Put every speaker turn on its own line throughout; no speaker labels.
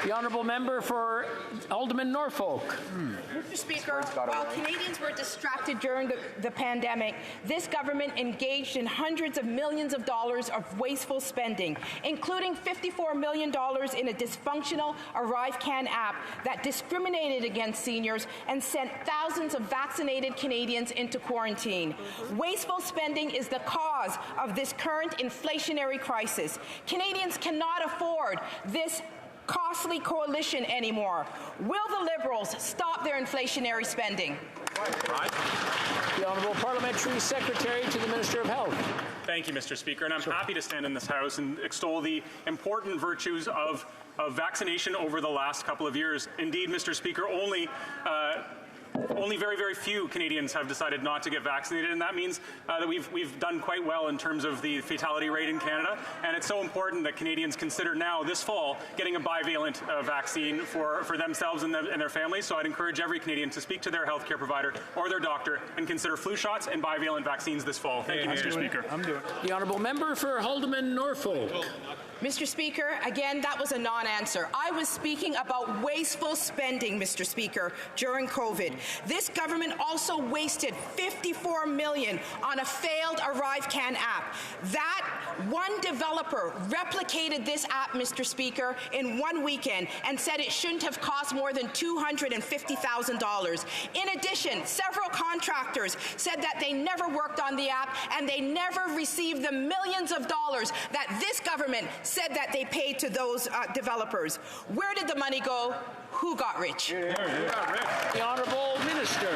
The honourable member for Alderman Norfolk.
Mr. Speaker, while Canadians were distracted during the pandemic, this government engaged in hundreds of millions of dollars of wasteful spending, including $54 million in a dysfunctional ArriveCan app that discriminated against seniors and sent thousands of vaccinated Canadians into quarantine. Wasteful spending is the cause of this current inflationary crisis. Canadians cannot afford this costly coalition anymore. Will the Liberals stop their inflationary spending?
The Honourable Parliamentary Secretary to the Minister of Health.
Thank you, Mr. Speaker, and I'm happy to stand in this House and extol the important virtues of vaccination over the last couple of years. Indeed, Mr. Speaker, only very, very few Canadians have decided not to get vaccinated, and that means that we've done quite well in terms of the fatality rate in Canada. And it's so important that Canadians consider now, this fall, getting a bivalent vaccine for themselves and their families. So I'd encourage every Canadian to speak to their healthcare provider or their doctor and consider flu shots and bivalent vaccines this fall. Thank you, Mr. Speaker.
The honourable member for Alderman Norfolk.
Mr. Speaker, again, that was a non-answer. I was speaking about wasteful spending, Mr. Speaker, during COVID. This government also wasted $54 million on a failed ArriveCan app. That one developer replicated this app, Mr. Speaker, in one weekend and said it shouldn't have cost more than $250,000. In addition, several contractors said that they never worked on the app and they never received the millions of dollars that this government said that they paid to those developers. Where did the money go? Who got rich?
The Honourable Minister.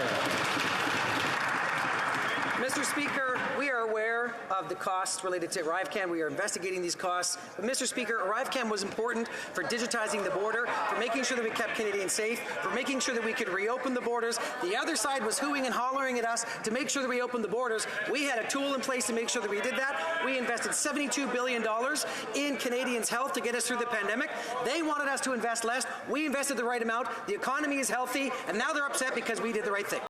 Mr. Speaker, we are aware of the costs related to ArriveCan. We are investigating these costs. But, Mr. Speaker, ArriveCan was important for digitizing the border, for making sure that we kept Canadians safe, for making sure that we could reopen the borders. The other side was hooing and hollering at us to make sure that we opened the borders. We had a tool in place to make sure that we did that. We invested $72 billion in Canadians' health to get us through the pandemic. They wanted us to invest less. We invested the right amount. The economy is healthy, and now they're upset because we did the right thing.